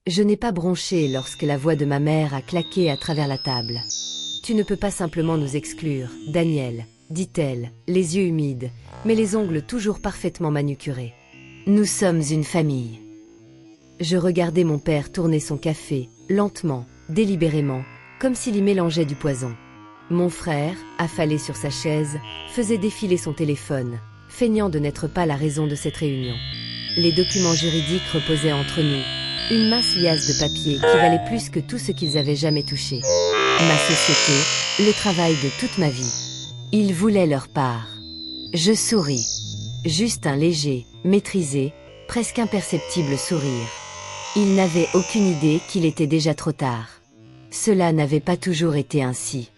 Je n'ai pas bronché lorsque la voix de ma mère a claqué à travers la table. Tu ne peux pas simplement nous exclure, Daniel, dit-elle, les yeux humides, mais les ongles toujours parfaitement manucurés. Nous sommes une famille. Je regardais mon père tourner son café, lentement, délibérément, comme s'il y mélangeait du poison. Mon frère, affalé sur sa chaise, faisait défiler son téléphone, feignant de n'être pas la raison de cette réunion. Les documents juridiques reposaient entre nous, une mince liasse de papier qui valait plus que tout ce qu'ils avaient jamais touché. Ma société, le travail de toute ma vie. Ils voulaient leur part. Je souris. Juste un léger, maîtrisé, presque imperceptible sourire. Ils n'avaient aucune idée qu'il était déjà trop tard. Cela n'avait pas toujours été ainsi.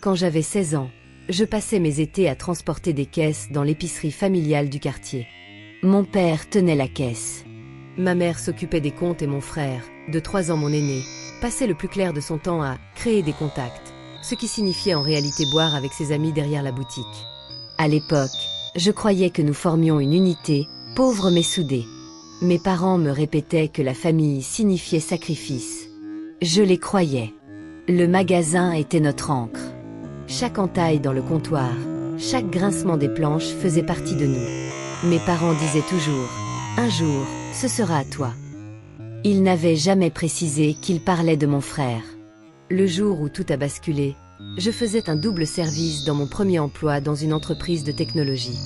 Quand j'avais 16 ans, je passais mes étés à transporter des caisses dans l'épicerie familiale du quartier. Mon père tenait la caisse. Ma mère s'occupait des comptes et mon frère, de 3 ans mon aîné, passait le plus clair de son temps à créer des contacts, ce qui signifiait en réalité boire avec ses amis derrière la boutique. À l'époque, je croyais que nous formions une unité, pauvre mais soudée. Mes parents me répétaient que la famille signifiait sacrifice. Je les croyais. Le magasin était notre ancre. Chaque entaille dans le comptoir, chaque grincement des planches faisait partie de nous. Mes parents disaient toujours « Un jour, ce sera à toi ». Ils n'avaient jamais précisé qu'ils parlaient de mon frère. Le jour où tout a basculé, je faisais un double service dans mon premier emploi dans une entreprise de technologie.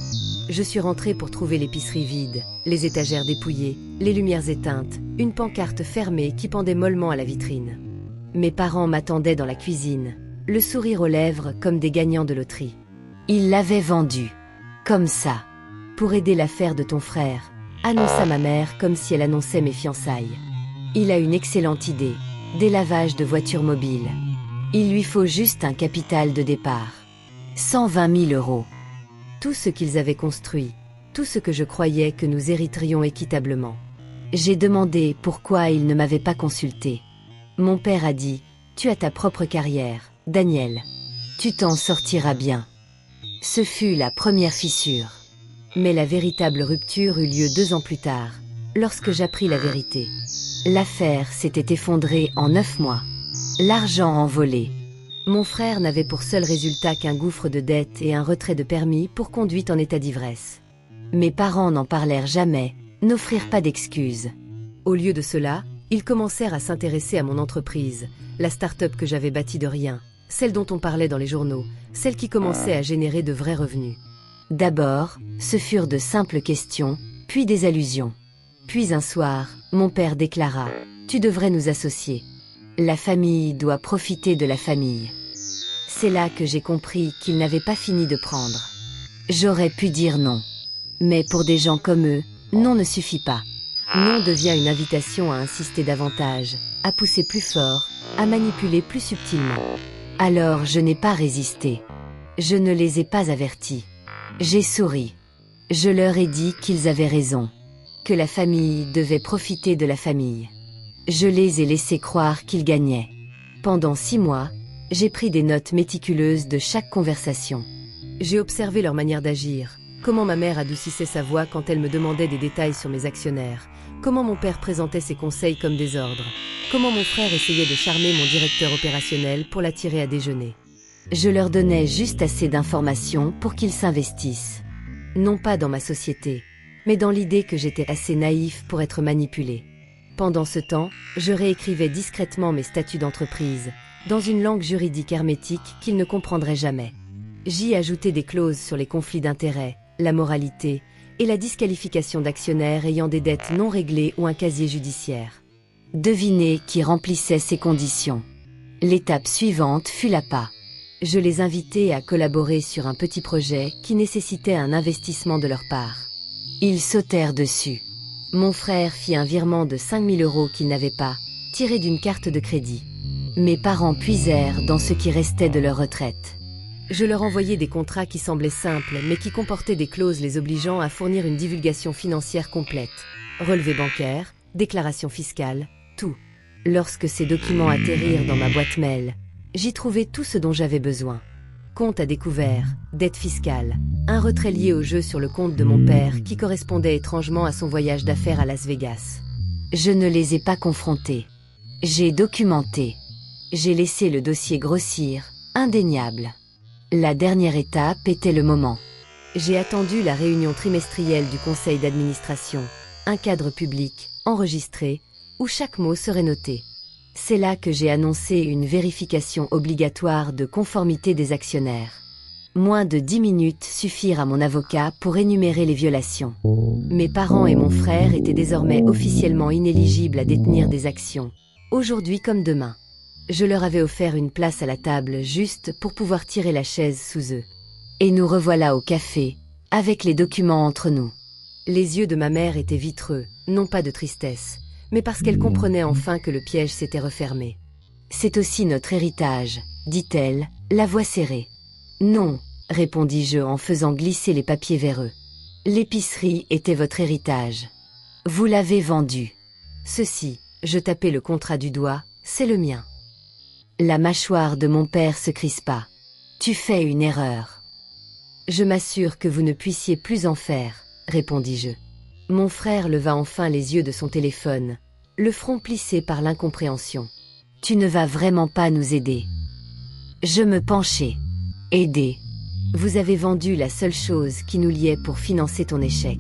Je suis rentrée pour trouver l'épicerie vide, les étagères dépouillées, les lumières éteintes, une pancarte fermée qui pendait mollement à la vitrine. Mes parents m'attendaient dans la cuisine, le sourire aux lèvres comme des gagnants de loterie. Ils l'avaient vendu. Comme ça. Pour aider l'affaire de ton frère, annonça ma mère comme si elle annonçait mes fiançailles. Il a une excellente idée, des lavages de voitures mobiles. Il lui faut juste un capital de départ. 120 000 €. Tout ce qu'ils avaient construit, tout ce que je croyais que nous hériterions équitablement. J'ai demandé pourquoi ils ne m'avaient pas consulté. Mon père a dit « Tu as ta propre carrière, Daniel. Tu t'en sortiras bien ». Ce fut la première fissure. Mais la véritable rupture eut lieu 2 ans plus tard, lorsque j'appris la vérité. L'affaire s'était effondrée en 9 mois. L'argent envolé. Mon frère n'avait pour seul résultat qu'un gouffre de dettes et un retrait de permis pour conduite en état d'ivresse. Mes parents n'en parlèrent jamais, n'offrirent pas d'excuses. Au lieu de cela, ils commencèrent à s'intéresser à mon entreprise, la start-up que j'avais bâtie de rien, celle dont on parlait dans les journaux, celle qui commençait à générer de vrais revenus. D'abord, ce furent de simples questions, puis des allusions. Puis un soir, mon père déclara « Tu devrais nous associer. La famille doit profiter de la famille. » C'est là que j'ai compris qu'ils n'avaient pas fini de prendre. J'aurais pu dire non. Mais pour des gens comme eux, non ne suffit pas. Non devient une invitation à insister davantage, à pousser plus fort, à manipuler plus subtilement. Alors je n'ai pas résisté. Je ne les ai pas avertis. J'ai souri. Je leur ai dit qu'ils avaient raison. Que la famille devait profiter de la famille. Je les ai laissés croire qu'ils gagnaient. Pendant 6 mois, j'ai pris des notes méticuleuses de chaque conversation. J'ai observé leur manière d'agir, comment ma mère adoucissait sa voix quand elle me demandait des détails sur mes actionnaires, comment mon père présentait ses conseils comme des ordres, comment mon frère essayait de charmer mon directeur opérationnel pour l'attirer à déjeuner. Je leur donnais juste assez d'informations pour qu'ils s'investissent. Non pas dans ma société, mais dans l'idée que j'étais assez naïf pour être manipulé. Pendant ce temps, je réécrivais discrètement mes statuts d'entreprise, dans une langue juridique hermétique qu'ils ne comprendraient jamais. J'y ajoutais des clauses sur les conflits d'intérêts, la moralité et la disqualification d'actionnaires ayant des dettes non réglées ou un casier judiciaire. Devinez qui remplissait ces conditions. L'étape suivante fut l'appât. Je les invitais à collaborer sur un petit projet qui nécessitait un investissement de leur part. Ils sautèrent dessus. Mon frère fit un virement de 5 000 € qu'il n'avait pas, tiré d'une carte de crédit. Mes parents puisèrent dans ce qui restait de leur retraite. Je leur envoyais des contrats qui semblaient simples, mais qui comportaient des clauses les obligeant à fournir une divulgation financière complète. Relevé bancaire, déclaration fiscale, tout. Lorsque ces documents atterrirent dans ma boîte mail, j'y trouvais tout ce dont j'avais besoin. Compte à découvert, dette fiscale, un retrait lié au jeu sur le compte de mon père qui correspondait étrangement à son voyage d'affaires à Las Vegas. Je ne les ai pas confrontés. J'ai documenté. J'ai laissé le dossier grossir, indéniable. La dernière étape était le moment. J'ai attendu la réunion trimestrielle du conseil d'administration, un cadre public, enregistré, où chaque mot serait noté. C'est là que j'ai annoncé une vérification obligatoire de conformité des actionnaires. Moins de 10 minutes suffirent à mon avocat pour énumérer les violations. Mes parents et mon frère étaient désormais officiellement inéligibles à détenir des actions, aujourd'hui comme demain. Je leur avais offert une place à la table juste pour pouvoir tirer la chaise sous eux. Et nous revoilà au café, avec les documents entre nous. Les yeux de ma mère étaient vitreux, non pas de tristesse, mais parce qu'elle comprenait enfin que le piège s'était refermé. C'est aussi notre héritage, dit-elle, la voix serrée. Non, répondis-je en faisant glisser les papiers vers eux. L'épicerie était votre héritage. Vous l'avez vendue. Ceci, je tapais le contrat du doigt, c'est le mien. La mâchoire de mon père se crispa. Tu fais une erreur. Je m'assure que vous ne puissiez plus en faire, répondis-je. Mon frère leva enfin les yeux de son téléphone, le front plissé par l'incompréhension. Tu ne vas vraiment pas nous aider. Je me penchai. Aider. Vous avez vendu la seule chose qui nous liait pour financer ton échec.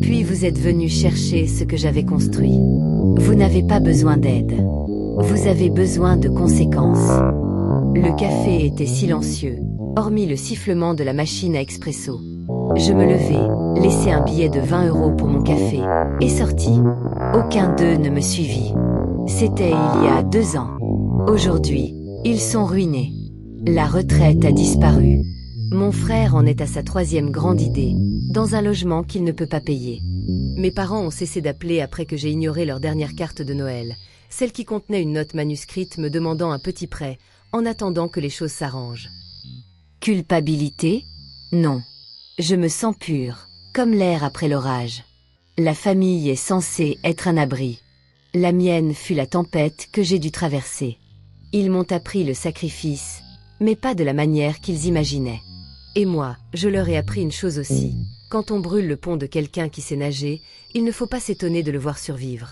Puis vous êtes venu chercher ce que j'avais construit. Vous n'avez pas besoin d'aide. Vous avez besoin de conséquences. Le café était silencieux, hormis le sifflement de la machine à expresso. Je me levai, laissai un billet de 20 € pour mon café, et sortis. Aucun d'eux ne me suivit. C'était il y a 2 ans. Aujourd'hui, ils sont ruinés. La retraite a disparu. Mon frère en est à sa 3e grande idée, dans un logement qu'il ne peut pas payer. Mes parents ont cessé d'appeler après que j'ai ignoré leur dernière carte de Noël, celle qui contenait une note manuscrite me demandant un petit prêt, en attendant que les choses s'arrangent. Culpabilité? Non. Je me sens pure, comme l'air après l'orage. La famille est censée être un abri. La mienne fut la tempête que j'ai dû traverser. Ils m'ont appris le sacrifice, mais pas de la manière qu'ils imaginaient. Et moi, je leur ai appris une chose aussi. Quand on brûle le pont de quelqu'un qui sait nager, il ne faut pas s'étonner de le voir survivre.